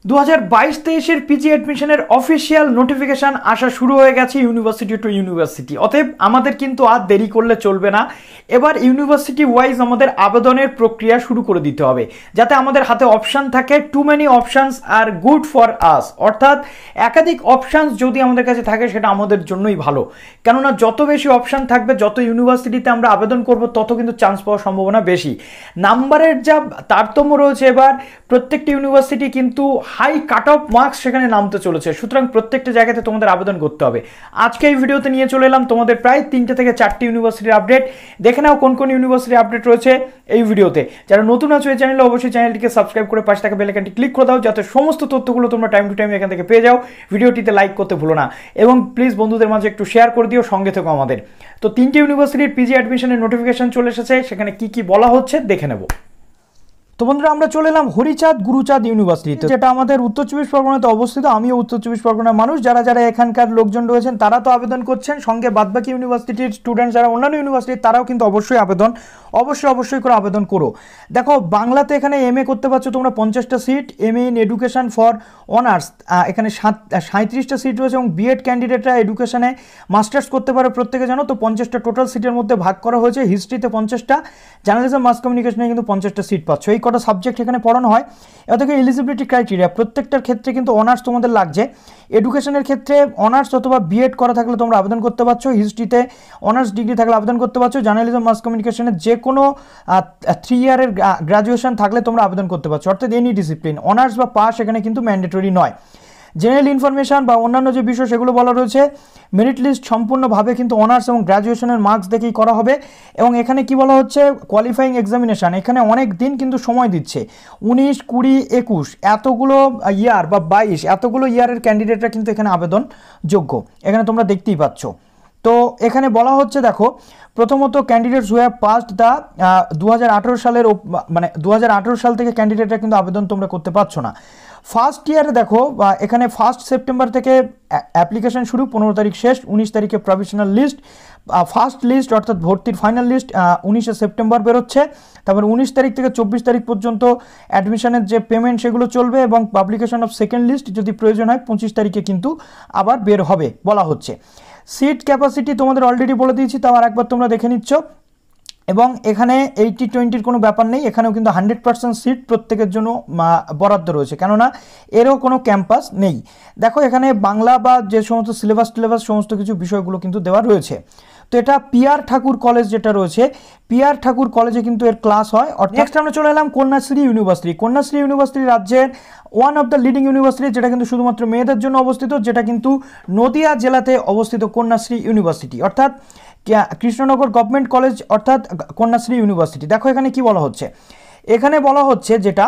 2022-23 PG অ্যাডমিশনের official notification আসা শুরু হয়ে গেছে ইউনিভার্সিটি টু ইউনিভার্সিটি। অতএব আমাদের কিন্তু আর দেরি করলে চলবে না, এবার ইউনিভার্সিটি ওয়াইজ আমাদের আবেদনের প্রক্রিয়া শুরু করে দিতে হবে, যাতে আমাদের হাতে অপশান থাকে। Too many options are good for us, অর্থাৎ একাধিক অপশানস যদি আমাদের কাছে থাকে সেটা আমাদের জন্যই ভালো, কেননা যত বেশি অপশান থাকবে, যত ইউনিভার্সিটিতে আমরা আবেদন করব, তত কিন্তু চান্স পাওয়ার সম্ভাবনা বেশি। নাম্বারের যা তারতম্য রয়েছে, এবার প্রত্যেকটি ইউনিভার্সিটি কিন্তু হাই কাট অফ মার্কস সেখানে নামতে চলেছে, সুতরাং প্রত্যেকটা জায়গাতে তোমাদের আবেদন করতে হবে। আজকে এই ভিডিওতে নিয়ে চলে এলাম তোমাদের প্রায় 3টে থেকে 4টি ইউনিভার্সিটির আপডেট। দেখে নাও কোন কোন ইউনিভার্সিটির আপডেট রয়েছে এই ভিডিওতে। যারা নতুন আছো এই চ্যানেলে, অবশ্যই চ্যানেলটিকে সাবস্ক্রাইব করে পাশে থাকা বেল আইকনটি ক্লিক করে দাও, যাতে সমস্ত তথ্যগুলো তোমরা টাইম টু টাইম এখান থেকে পেয়ে যাও। ভিডিওটিতে লাইক করতে ভুলো না এবং প্লিজ বন্ধুদের মাঝে একটু শেয়ার করে দিও, সঙ্গে থেকো আমাদের। তো 3টে ইউনিভার্সিটির পিজি অ্যাডমিশনের নোটিফিকেশন চলে এসেছে, সেখানে কি কি বলা হচ্ছে দেখে নেব। তো বন্ধুরা, আমরা চলে এলাম হরিচাঁদ গুরুচাঁদ ইউনিভার্সিটিতে, যেটা আমাদের উত্তর চব্বিশ পরগনাতে অবস্থিত। আমিও উত্তর চব্বিশ পরগনার মানুষ। যারা যারা এখানকার লোকজন রয়েছেন তারা তো আবেদন করছেন, সঙ্গে বাদবাকি ইউনিভার্সিটির স্টুডেন্ট যারা অন্যান্য ইউনিভার্সিটির, তারাও কিন্তু অবশ্যই করে আবেদন করো। দেখো, বাংলাতে এখানে এমএ করতে পারছো তোমরা 50টা seat, MA in education for honours এখানে 37টা সিট রয়েছে, এবং বিএড ক্যান্ডিডেটরা এডুকেশনে মাস্টার্স করতে পারে প্রত্যেকে, জানো তো 50টা টোটাল সিটের মধ্যে ভাগ করা হয়েছে। হিস্ট্রিতে 50টা, জার্নালিজম মাস কমিউনিকেশনে কিন্তু 50টা সিট পাচ্ছ। এই কটা সাবজেক্ট এখানে পড়ানো হয়। এ থেকে এলিজিবিলিটি ক্রাইটেরিয়া, প্রত্যেকটার ক্ষেত্রে কিন্তু অনার্স তোমাদের লাগছে। এডুকেশনের ক্ষেত্রে অনার্স অথবা বিএড করা থাকলে তোমরা আবেদন করতে পারছো, হিস্ট্রিতে অনার্স ডিগ্রি থাকলে আবেদন করতে পারছো, জার্নালিজম মাস কমিউনিকেশনের যে কোনো 3 ইয়ারের গ্রাজুয়েশন থাকলে তোমরা আবেদন করতে পারছো, অর্থাৎ এনি ডিসিপ্লিন। অনার্স বা পাস এখানে কিন্তু ম্যান্ডেটরি নয়। জেনারেল ইনফরমেশন বা অন্যান্য যে বিষয় সেগুলো বলা রয়েছে, মেরিট লিস্ট সম্পূর্ণভাবে কিন্তু অনার্স এবং গ্র্যাজুয়েশনের মার্কস দেখেই করা হবে। এবং এখানে কি বলা হচ্ছে, কোয়ালিফাইং এক্সামিনেশান এখানে অনেক দিন কিন্তু সময় দিচ্ছে, 19, 20, 21 এতগুলো ইয়ার বা 22 এতগুলো ইয়ারের ক্যান্ডিডেটরা কিন্তু এখানে আবেদন যোগ্য, এখানে তোমরা দেখতেই পাচ্ছ। তো এখানে বলা হচ্ছে, দেখো, প্রথমত candidates who have passed the 2018 সালের, মানে 2018 সাল থেকে ক্যান্ডিডেটরা কিন্তু আবেদন তোমরা করতে পারছো না। ফার্স্ট ইয়ারে দেখো, এখানে 1 সেপ্টেম্বর থেকে অ্যাপ্লিকেশন শুরু, 15 তারিখ শেষ, 19 তারিখে প্রভিশনাল লিস্ট, ফার্স্ট লিস্ট অর্থাৎ ভর্তির ফাইনাল লিস্ট 19 সেপ্টেম্বর বেরোচ্ছে। তারপর 19 তারিখ থেকে 24 তারিখ পর্যন্ত অ্যাডমিশনের যে পেমেন্ট সেগুলো চলবে, এবং পাবলিকেশন অফ সেকেন্ড লিস্ট যদি প্রয়োজন হয় 25 তারিখে কিন্তু আবার বের হবে বলা হচ্ছে। সিট ক্যাপাসিটি তোমাদের অলরেডি বলে দিয়েছি, তাও আর একবার তোমরা দেখে নিচ্ছ। এবং এখানে 80-20 কোনো ব্যাপার নেই, এখানেও কিন্তু 100% সিট প্রত্যেকের জন্য বরাদ্দ রয়েছে, কেননা এরও কোনো ক্যাম্পাস নেই। দেখো, এখানে বাংলা বা যে সমস্ত সিলেবাস সমস্ত কিছু বিষয়গুলো কিন্তু দেওয়া রয়েছে। তো এটা পিআর ঠাকুর কলেজ যেটা রয়েছে, পিআর ঠাকুর কলেজে কিন্তু এর ক্লাস হয়। নেক্সট আমরা চলে এলাম কন্যাশ্রী ইউনিভার্সিটি। কন্যাশ্রী ইউনিভার্সিটি রাজ্যের one of the leading university, যেটা কিন্তু শুধুমাত্র মেয়েদের জন্য অবস্থিত, যেটা কিন্তু নদিয়া জেলাতে অবস্থিত কন্যাশ্রী ইউনিভার্সিটি, অর্থাৎ কৃষ্ণনগর গভর্নমেন্ট কলেজ, অর্থাৎ কন্যাশ্রী ইউনিভার্সিটি। দেখো এখানে কি বলা হচ্ছে, এখানে বলা হচ্ছে যেটা,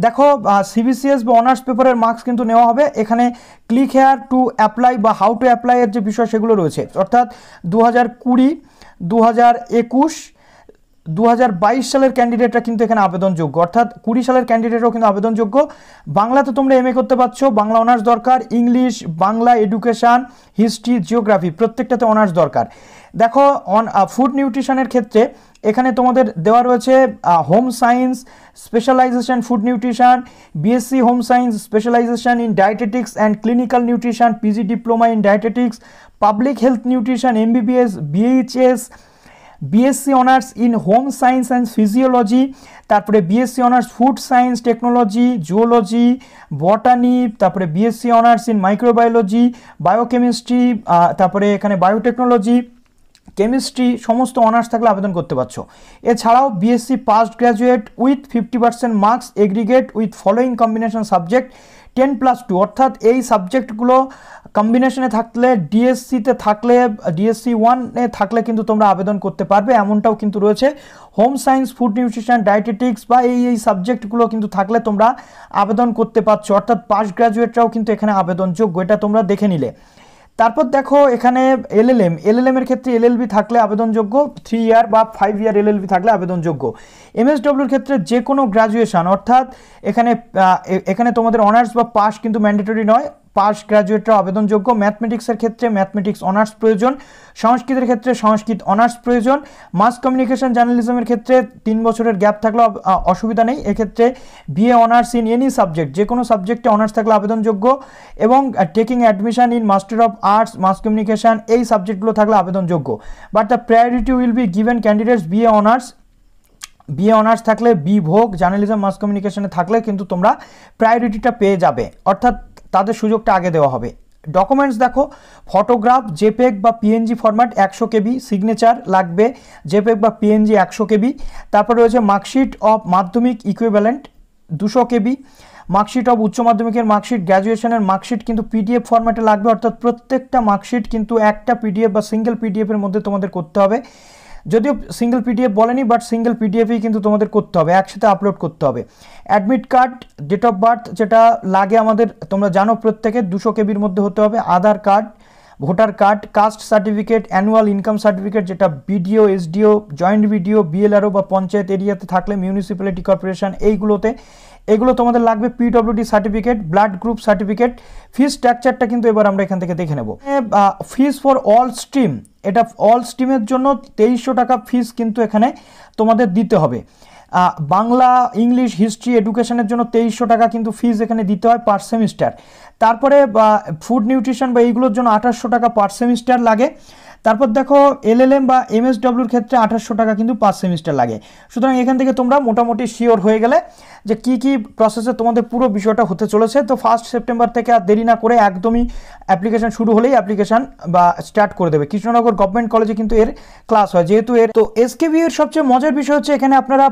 দেখো, সিবিসিএস বা অনার্স পেপারের মার্কস কিন্তু নেওয়া হবে। এখানে ক্লিক হেয়ার টু অ্যাপ্লাই বা হাউ টু অ্যাপ্লাই এর যে বিষয় সেগুলো রয়েছে, অর্থাৎ 2020, 2021, 2022 সালের ক্যান্ডিডেটরা কিন্তু এখানে আবেদনযোগ্য, অর্থাৎ 20 সালের ক্যান্ডিডেটরাও কিন্তু আবেদনযোগ্য। বাংলাতে তোমরা এমএ করতে পারছো, বাংলা অনার্স দরকার, English, Bangla, education, history, geography প্রত্যেকটাতে অনার্স দরকার। দেখো, ফুড নিউট্রিশনের ক্ষেত্রে এখানে তোমাদের দেওয়া রয়েছে home science specialisation food nutrition, BSc home science specialisation in dietetics and clinical nutrition, PG diploma in dietetics, public health nutrition, MBBS, BHS, BSc honours in home science and physiology, তারপরে BSc honours food science technology, zoology, botany, তারপরে BSc honours in microbiology, biochemistry, তারপরে এখানে biotechnology, chemistry, সমস্ত honours থাকলে আবেদন করতে পারছো। এছাড়াও BSc past graduate with 50% marks aggregate with following combination subject 10+2, অর্থাৎ এই সাবজেক্টগুলো কম্বিনেশনে থাকলে, ডিএসসিতে থাকলে, ডিএসসি 1-এ থাকলে কিন্তু তোমরা আবেদন করতে পারবে, এমনটাও কিন্তু রয়েছে। Home science, food nutrition, dietetics বা এই সাবজেক্টগুলো কিন্তু থাকলে তোমরা আবেদন করতে পারছো, অর্থাৎ পাস্ট গ্র্যাজুয়েটরাও কিন্তু এখানে আবেদনযোগ্য, এটা তোমরা দেখে নিলে। তারপর দেখো, এখানে এলএলএম এর ক্ষেত্রে এলএলবি থাকলে আবেদনযোগ্য, 3 ইয়ার বা 5 ইয়ার এলএলবি থাকলে আবেদনযোগ্য। এমএসডব্লিউর ক্ষেত্রে যে কোনো গ্র্যাজুয়েশন, অর্থাৎ এখানে তোমাদের অনার্স বা পাস কিন্তু ম্যান্ডেটরি নয়, পাস গ্র্যাজুয়েটরা আবেদনযোগ্য। ম্যাথমেটিক্সের ক্ষেত্রে ম্যাথমেটিক্স অনার্স প্রয়োজন, সংস্কৃতের ক্ষেত্রে সংস্কৃত অনার্স প্রয়োজন, মাস কমিউনিকেশন জার্নালিজমের ক্ষেত্রে 3 বছরের গ্যাপ থাকলেও অসুবিধা নেই, এক্ষেত্রে BA honours in any subject, যে কোনো সাবজেক্টে অনার্স থাকলে আবেদনযোগ্য, এবং taking admission in master of arts mass communication এই সাবজেক্টগুলো থাকলে আবেদনযোগ্য। But the priority will be given candidates BA honours থাকলে, বি ভোগ জার্নালিজম মাস কমিউনিকেশনে থাকলে কিন্তু তোমরা প্রায়োরিটিটা পেয়ে যাবে, অর্থাৎ তাদের সুযোগটা আগে দেওয়া হবে। ডকুমেন্টস দেখো, ফটোগ্রাফ জেপেগ বা পিএনজি ফরম্যাট 100 কেবি, সিগনেচার লাগবে জেপেগ বা পিএনজি 100 কেবি, তারপর রয়েছে মার্কশিট অফ মাধ্যমিক ইকুইভ্যালেন্ট 200 কেবি, মার্কশিট অফ উচ্চ মাধ্যমিকের মার্কশিট, গ্র্যাজুয়েশনের মার্কশিট কিন্তু পিডিএফ ফরম্যাটে লাগবে, অর্থাৎ প্রত্যেকটা মার্কশিট কিন্তু একটা পিডিএফ বা সিঙ্গেল পিডিএফের মধ্যে তোমাদের করতে হবে। যদিও সিঙ্গেল পিডিএফ বলেনি, বাট সিঙ্গেল পিডিএফই কিন্তু তোমাদের করতে হবে, একসাথে আপলোড করতে হবে। Admit card, date of birth যেটা লাগে আমাদের তোমরা জানো প্রত্যেকে 200 কেবির মধ্যে হতে হবে, Aadhaar card, voter card, caste certificate, annual income certificate যেটা BDO, SDO, joint BDO, BLRO বা পঞ্চায়েত এরিয়াতে থাকলে, মিউনিসিপ্যালিটি কর্পোরেশন এগুলো তোমাদের লাগবে। PWD certificate, blood group certificate. Fees স্ট্রাকচারটা কিন্তু এবার আমরা এখান থেকে দেখে নেব। ফিস ফর অল স্ট্রিম, এটা অল স্ট্রিমের জন্য 2300 টাকা ফিস কিন্তু এখানে তোমাদের দিতে হবে। বাংলা, ইংলিশ, হিস্ট্রি, এডুকেশনের জন্য 2300 টাকা কিন্তু ফিস এখানে দিতে হয় পার সেমিস্টার। তারপরে ফুড নিউট্রিশন বা এইগুলোর জন্য 2800 টাকা পার সেমিস্টার লাগে। তারপর দেখো এলএলএম বা এমএসডব্লিউর ক্ষেত্রে 2800 টাকা কিন্তু পার সেমিস্টার লাগে। সুতরাং এখান থেকে তোমরা মোটামুটি শিওর হয়ে গেলে যে কি কি প্রসেসে তোমাদের পুরো বিষয়টা হতে চলেছে। তো 1 সেপ্টেম্বর থেকে আর দেরি না করে একদমই অ্যাপ্লিকেশন শুরু হলেই অ্যাপ্লিকেশন বা স্টার্ট করে দেবে। কৃষ্ণনগর গভর্নমেন্ট কলেজে কিন্তু এর ক্লাস হয়, যেহেতু এর তো এসকেবিইউ এর সবচেয়ে মজার বিষয় হচ্ছে এখানে আপনারা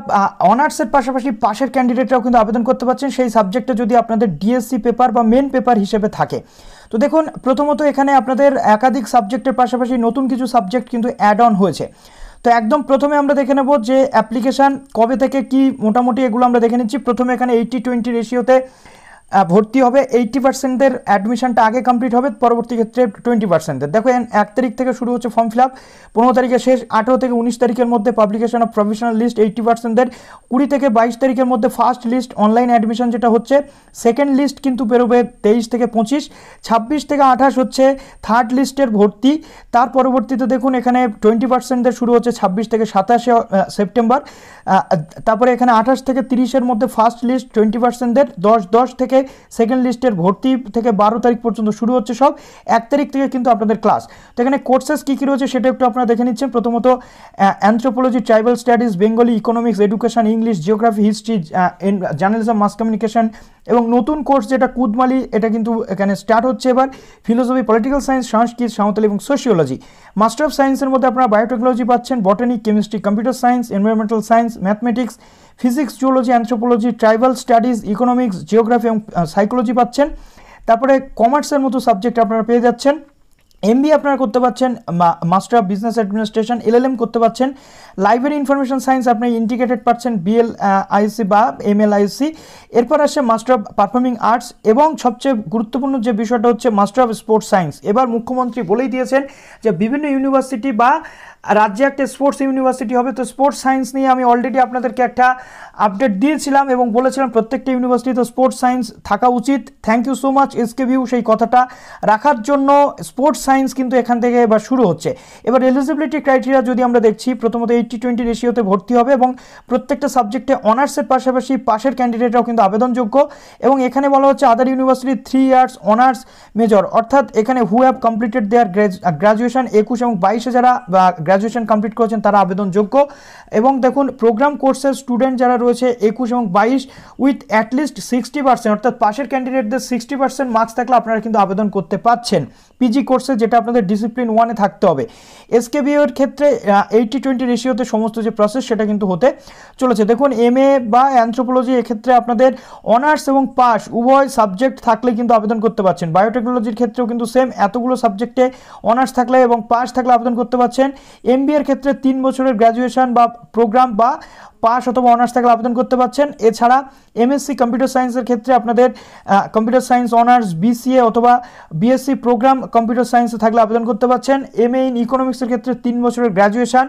অনার্সের পাশাপাশি পাশের ক্যান্ডিডেটরাও কিন্তু আবেদন করতে পারছেন, সেই সাবজেক্টে যদি আপনাদের ডিএসসি পেপার বা মেন পেপার হিসেবে থাকে। তো দেখুন, প্রথমত এখানে আপনাদের একাধিক সাবজেক্টের পাশাপাশি নতুন কিছু সাবজেক্ট কিন্তু অ্যাড অন হয়েছে। তো একদম প্রথমে আমরা দেখে নেব যে অ্যাপ্লিকেশান কবে থেকে কি, মোটামুটি এগুলো আমরা দেখে নিচ্ছি। প্রথমে এখানে 80-20 রেশিওতে ভর্তি হবে, 80%-এর অ্যাডমিশনটা আগে কমপ্লিট হবে, পরবর্তী ক্ষেত্রে 20%-এর। দেখো 1 তারিখ থেকে শুরু হচ্ছে ফর্ম ফিল আপ, 15 তারিখে শেষ, 18 থেকে 19 তারিখের মধ্যে পাবলিকেশন অফ প্রফেশনাল লিস্ট 80%-এর, 20 থেকে 22 তারিখের মধ্যে ফার্স্ট লিস্ট অনলাইন অ্যাডমিশন যেটা হচ্ছে, সেকেন্ড লিস্ট কিন্তু বেরোবে 23 থেকে 25, 26 থেকে 28 হচ্ছে থার্ড লিস্টের ভর্তি। তার পরবর্তীতে দেখুন এখানে 20%-এর শুরু হচ্ছে 26 থেকে 27 সেপ্টেম্বর। তারপরে এখানে 28 থেকে 30-এর মধ্যে ফার্স্ট লিস্ট 20%-এর, 10 থেকে সেকেন্ড লিস্টের ভর্তি থেকে 12 তারিখ পর্যন্ত শুরু হচ্ছে সব। 1 তারিখ থেকে কিন্তু আপনাদের ক্লাস। তো এখানে কোর্সেস কী কী রয়েছে সেটা একটু আপনারা দেখে নিচ্ছেন। প্রথমত anthropology, tribal studies, Bengali, economics, education, English, geography, history, journalism, mass communication, এবং নতুন কোর্স যেটা কুদমালি, এটা কিন্তু এখানে স্টার্ট হচ্ছে এবার, ফিলোসফি, পলিটিক্যাল সায়েন্স, সংস্কৃত, সাঁওতালি এবং সোশিওলজি। মাস্টার অফ সায়েন্সের মধ্যে আপনারা বায়োটেকনোলজি পাচ্ছেন, বটানি, chemistry, computer science, environmental science, mathematics, physics, zoology, anthropology, tribal studies, economics, geography এবং সাইকোলজি পাচ্ছেন। তারপরে কমার্সের মতো সাবজেক্ট আপনারা পেয়ে যাচ্ছেন। এমবিএ আপনারা করতে পারছেন, master of business administration, LLM করতে পারছেন, লাইব্রেরি ইনফরমেশন সায়েন্স আপনি ইন্টিগ্রেটেড পাচ্ছেন, বিএলআইসি বা এমএলআইসি। এরপর আসছে মাস্টার অফ পারফর্মিং আর্টস, এবং সবচেয়ে গুরুত্বপূর্ণ যে বিষয়টা হচ্ছে মাস্টার অফ স্পোর্টস সায়েন্স। এবার মুখ্যমন্ত্রী বলেই দিয়েছেন যে বিভিন্ন ইউনিভার্সিটি বা রাজ্যে একটা স্পোর্টস ইউনিভার্সিটি হবে। তো স্পোর্টস সায়েন্স নিয়ে আমি অলরেডি আপনাদেরকে একটা আপডেট দিয়েছিলাম এবং বলেছিলাম প্রত্যেকটা ইউনিভার্সিটিতে স্পোর্টস সায়েন্স থাকা উচিত। Thank you so much SKBU সেই কথাটা রাখার জন্য। স্পোর্টস সায়েন্স কিন্তু এখান থেকে এবার শুরু হচ্ছে। এবার এলিজিবিলিটি ক্রাইটেরিয়া যদি আমরা দেখছি, প্রথমত 80-20 রেশিওতে ভর্তি হবে এবং প্রত্যেকটা সাবজেক্টে অনার্সের পাশাপাশি পাশের ক্যান্ডিডেটরাও কিন্তু আবেদনযোগ্য। এবং এখানে বলা হচ্ছে other university 3 years honours major, অর্থাৎ এখানে who have completed their graduation 21 এবং 22-এ যারা গ্র্যাজুয়েশন কমপ্লিট করেছেন তারা আবেদনযোগ্য। এবং দেখুন প্রোগ্রাম কোর্সের স্টুডেন্ট যারা রয়েছে 21 এবং 22 উইথ অ্যাটলিস্ট 60%, অর্থাৎ পাশের ক্যান্ডিডেটদের 60% মার্কস থাকলে আপনারা কিন্তু আবেদন করতে পারছেন পিজি কোর্সে, যেটা আপনাদের ডিসিপ্লিন 1-এ থাকতে হবে। এসকেবিইউ এর ক্ষেত্রে 80-20 রেশিওতে সমস্ত যে প্রসেস সেটা কিন্তু হতে চলেছে। দেখুন এমএ বা অ্যানথ্রোপোলজি এক্ষেত্রে আপনাদের অনার্স এবং পাস উভয় সাবজেক্ট থাকলে কিন্তু আবেদন করতে পারছেন। বায়োটেকনোলজির ক্ষেত্রেও কিন্তু সেম, এতগুলো সাবজেক্টে অনার্স থাকলে এবং পাস থাকলে আবেদন করতে পারছেন। এমবিএর ক্ষেত্রে 3 বছরের গ্র্যাজুয়েশন বা প্রোগ্রাম বা পাস অথবা অনার্স থাকলে আবেদন করতে পারছেন। এছাড়া এমএসসি কম্পিউটার সায়েন্সের ক্ষেত্রে আপনাদের কম্পিউটার সায়েন্স অনার্স বিসিএ অথবা বিএসসি প্রোগ্রাম কম্পিউটার সায়েন্সে থাকলে আবেদন করতে পারছেন। এমএ ইন ইকোনমিক্সের ক্ষেত্রে 3 বছরের গ্র্যাজুয়েশন,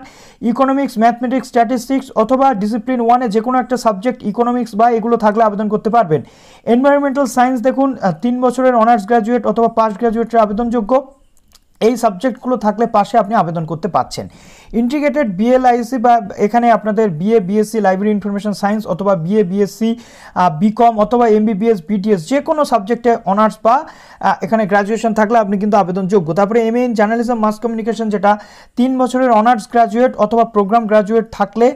ইকোনমিক্স, ম্যাথমেটিক্স, স্ট্যাটিস্টিক্স অথবা ডিসিপ্লিন 1-এ যে কোনো একটা সাবজেক্ট ইকোনমিক্স বা এগুলো থাকলে আবেদন করতে পারবেন। এনভায়রনমেন্টাল সায়েন্স দেখুন 3 বছরের অনার্স গ্র্যাজুয়েট অথবা পাস গ্র্যাজুয়েটরা আবেদনযোগ্য। এই সাবজেক্টগুলো থাকলে পাশে আপনি আবেদন করতে পারছেন। ইন্টিগ্রেটেড বিএলআইসি বা এখানে আপনাদের BA BSc library information science অথবা বিএ বিএসসি বিকম অথবা এমবিবিএস বিটিএস যে কোনো সাবজেক্টে অনার্স বা এখানে গ্র্যাজুয়েশন থাকলে আপনি কিন্তু আবেদনযোগ্য। তারপরে MA in journalism mass communication যেটা 3 বছরের অনার্স গ্র্যাজুয়েট অথবা প্রোগ্রাম গ্র্যাজুয়েট থাকলে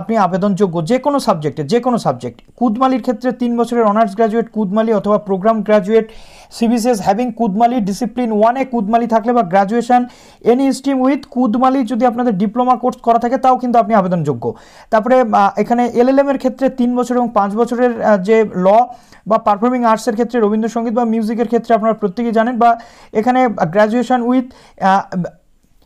আপনি আবেদনযোগ্য যে কোনো সাবজেক্টে, যে কোনো সাবজেক্ট। কুদমালির ক্ষেত্রে 3 বছরের অনার্স গ্র্যাজুয়েট কুদমালি অথবা programme graduate CBCS having Kudmali discipline 1-এ কুদমালি থাকলে বা graduation any stream with Kudmali যদি আপনাদের ডিপ্লোমা কোর্স করা থাকে তাও কিন্তু আপনি আবেদনযোগ্য। তারপরে এখানে এলএলএম এর ক্ষেত্রে 3 বছর এবং 5 বছরের যে ল বা পারফর্মিং আর্টসের ক্ষেত্রে রবীন্দ্রসঙ্গীত বা মিউজিকের ক্ষেত্রে আপনারা প্রত্যেকেই জানেন, বা এখানে graduation with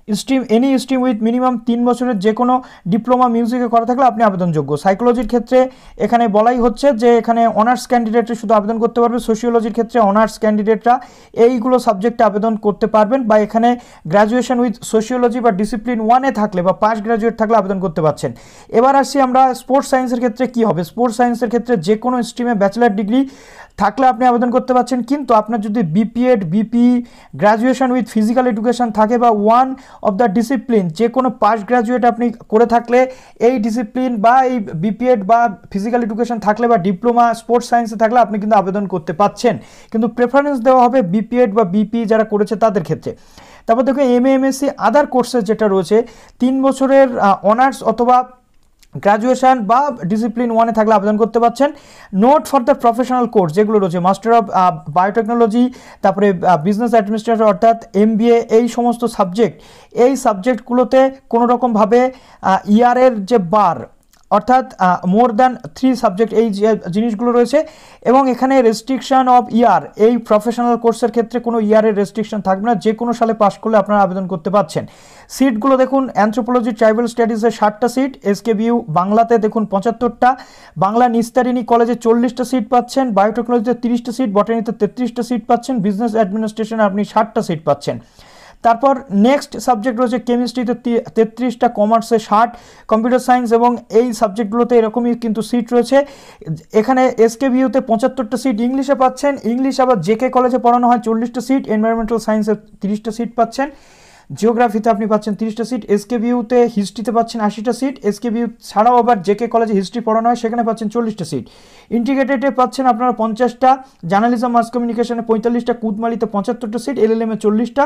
stream any stream with minimum 3 বছরের যে কোনো ডিপ্লোমা মিউজিকে করা থাকলে আপনি আবেদনযোগ্য। সাইকোলজির ক্ষেত্রে এখানে বলাই হচ্ছে যে এখানে অনার্স ক্যান্ডিডেটরা শুধু আবেদন করতে পারবে। সোশিওলজির ক্ষেত্রে অনার্স ক্যান্ডিডেটরা এইগুলো সাবজেক্টে আবেদন করতে পারবেন, বা এখানে গ্র্যাজুয়েশন উইথ সোশিওলজি বা ডিসিপ্লিন 1-এ থাকলে বা পাস গ্র্যাজুয়েট থাকলে আবেদন করতে পারছেন। এবার আসছি আমরা স্পোর্টস সায়েন্সের ক্ষেত্রে কি হবে। স্পোর্টস সায়েন্সের ক্ষেত্রে যে কোনো স্ট্রিমে ব্যাচেলার ডিগ্রি থাকলে আপনি আবেদন করতে পারছেন, কিন্তু আপনার যদি BPEd বিপিই graduation with physical education থাকে বা ওয়ান অফ দ্য ডিসিপ্লিন যে কোনো পাস গ্র্যাজুয়েট আপনি করে থাকলে এই ডিসিপ্লিন বা এই বিপিএড বা ফিজিক্যাল এডুকেশন থাকলে বা ডিপ্লোমা স্পোর্টস সায়েন্সে থাকলে আপনি কিন্তু আবেদন করতে পারছেন, কিন্তু প্রেফারেন্স দেওয়া হবে বিপিএড বা বিপিই যারা করেছে তাদের ক্ষেত্রে। তারপর দেখো এমএ এমএসসি আদার কোর্সেস যেটা রয়েছে 3 বছরের অনার্স অথবা গ্র্যাজুয়েশন বা ডিসিপ্লিন 1-এ থাকলে আবেদন করতে পারছেন। Note for the professional course যেগুলো রয়েছে মাস্টার অফ বায়োটেকনোলজি, তারপরে বিজনেস অ্যাডমিনিস্ট্রেটর অর্থাৎ এমবিএ, এই সমস্ত সাবজেক্ট, এই সাবজেক্টগুলোতে কোনোরকমভাবে ইয়ারের যে বার অর্থাৎ মোর দ্যান 3 সাবজেক্ট এই যে জিনিসগুলো রয়েছে, এবং এখানে রেস্ট্রিকশন অফ ইয়ার এই প্রফেশনাল কোর্সের ক্ষেত্রে কোনো ইয়ারের রেস্ট্রিকশন থাকবে না, যে কোনো সালে পাস করলে আপনারা আবেদন করতে পারছেন। সিটগুলো দেখুন অ্যানথ্রোপোলজি ট্রাইবাল স্টাডিজে 60টা সিট, এসকেবিইউ বাংলাতে দেখুন 75টা, বাংলা নিস্তারিণী কলেজে 40টা সিট পাচ্ছেন, বায়োটেকনোলজিতে 30টা সিট, বটানিতে 33টা সিট পাচ্ছেন, বিজনেস অ্যাডমিনিস্ট্রেশনে আপনি 60টা সিট পাচ্ছেন। তারপর নেক্সট সাবজেক্ট রয়েছে কেমিস্ট্রিতে 33টা, কমার্সে 60, কম্পিউটার সায়েন্স এবং এই সাবজেক্টগুলোতে এরকমই কিন্তু সিট রয়েছে। এখানে এসকেবিইউতে 75টা সিট ইংলিশে পাচ্ছেন, ইংলিশ আবার জেকে কলেজে পড়ানো হয় 40টা সিট, এনভায়রনমেন্টাল সায়েন্সে 30টা সিট পাচ্ছেন, জিওগ্রাফিতে আপনি পাচ্ছেন 30টা সিট, এসকেবিইউতে হিস্ট্রিতে পাচ্ছেন 80টা সিট, এসকেবিইউ ছাড়াও আবার জেকে কলেজে হিস্ট্রি পড়ানো হয় সেখানে পাচ্ছেন 40টা সিট, ইন্টিগ্রেটেডে পাচ্ছেন আপনারা 50টা, জার্নালিজম মাস কমিউনিকেশনে 45টা, কুদমালিতে 75টা সিট, এলএলএমে 40টা,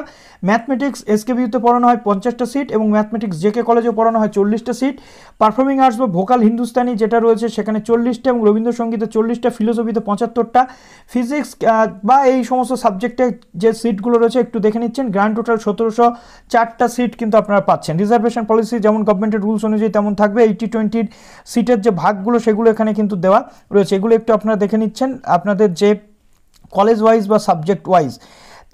ম্যাথমেটিক্স এসকেবিইউতে পড়ানো হয় 50টা সিট এবং ম্যাথমেটিক্স জেকে কলেজে পড়ানো হয় 40টা সিট, পারফর্মিং আর্টস বা ভোকাল হিন্দুস্তানি যেটা রয়েছে সেখানে 40টা এবং রবীন্দ্রসঙ্গীতে 40টা, ফিলোসফিতে 75টা, ফিজিক্স বা এই সমস্ত সাবজেক্টে যে সিটগুলো রয়েছে একটু দেখে নিচ্ছেন, গ্র্যান্ড টোটাল 1704টা সিট কিন্তু আপনারা পাচ্ছেন। রিজার্ভেশন পলিসি যেমন গভর্নমেন্টের রুলস অনুযায়ী তেমন থাকবে, 80-20 সিটের যে ভাগগুলো সেগুলো এখানে কিন্তু দেওয়া রয়েছে, এগুলো একটু আপনারা দেখে নিচ্ছেন আপনাদের যে কলেজ ওয়াইজ বা সাবজেক্ট ওয়াইজ।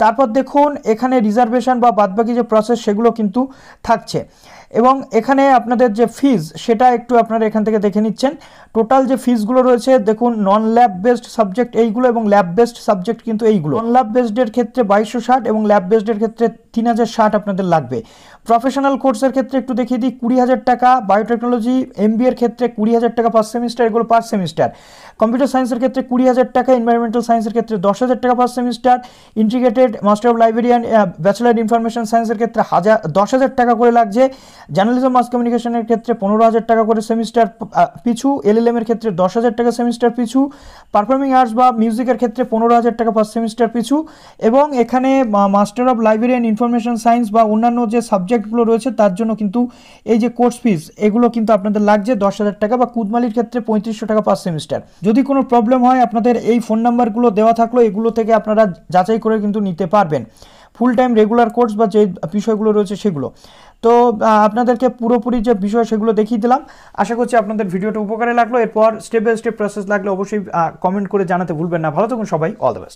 তারপর দেখুন এখানে রিজার্ভেশন বা বাদবাকি যে প্রসেস সেগুলো কিন্তু থাকছে, এবং এখানে আপনাদের যে ফিজ সেটা একটু আপনারা এখান থেকে দেখে নিচ্ছেন। টোটাল যে ফিজগুলো রয়েছে দেখুন নন ল্যাব বেসড সাবজেক্ট এইগুলো এবং ল্যাব বেসড সাবজেক্ট কিন্তু এইগুলো, নন ল্যাব বেসডের ক্ষেত্রে 2260 এবং ল্যাব বেসডের ক্ষেত্রে 3060 আপনাদের লাগবে। প্রফেশনাল কোর্সের ক্ষেত্রে একটু দেখিয়ে দিই 20,000 টাকা, বায়োটেকনোলজি এমবিএর ক্ষেত্রে 20,000 টাকা পার সেমিস্টার, এগুলো পার সেমিস্টার, কম্পিউটার সায়েন্সের ক্ষেত্রে 20,000 টাকা, এনভায়রনমেন্টাল সায়েন্সের ক্ষেত্রে 10,000 টাকা পার semester, integrated master of librarian bachelor information সায়েন্সের ক্ষেত্রে 10,000 টাকা করে লাগছে, জার্নালিজম মাস কমিউনিকেশনের ক্ষেত্রে 15,000 টাকা করে সেমিস্টার পিছু, এলএলএম এর ক্ষেত্রে 10,000 টাকা সেমিস্টার পিছু, পারফর্মিং আর্টস বা মিউজিকের ক্ষেত্রে 15,000 টাকা পার সেমিস্টার পিছু, এবং এখানে master of librarian information science বা অন্যান্য যে সাবজেক্টগুলো রয়েছে তার জন্য কিন্তু এই যে কোর্স ফিস এগুলো কিন্তু আপনাদের লাগছে 10,000 টাকা, বা কুদমালির ক্ষেত্রে 3500 টাকা পার সেমিস্টার। যদি কোনো প্রবলেম হয় আপনাদের এই ফোন নাম্বারগুলো দেওয়া থাকলো, এগুলো থেকে আপনারা যাচাই করে কিন্তু নিতে পারবেন ফুল টাইম রেগুলার কোর্স বা যে বিষয়গুলো রয়েছে সেগুলো। তো আপনাদেরকে পুরোপুরি যে বিষয় সেগুলো দেখিয়ে দিলাম, আশা করছি আপনাদের ভিডিওটা উপকারে লাগলো। এরপর স্টেপ বাই স্টেপ প্রসেস লাগলে অবশ্যই কমেন্ট করে জানাতে ভুলবেন না। ভালো থাকুন সবাই, অল দ্য বেস্ট।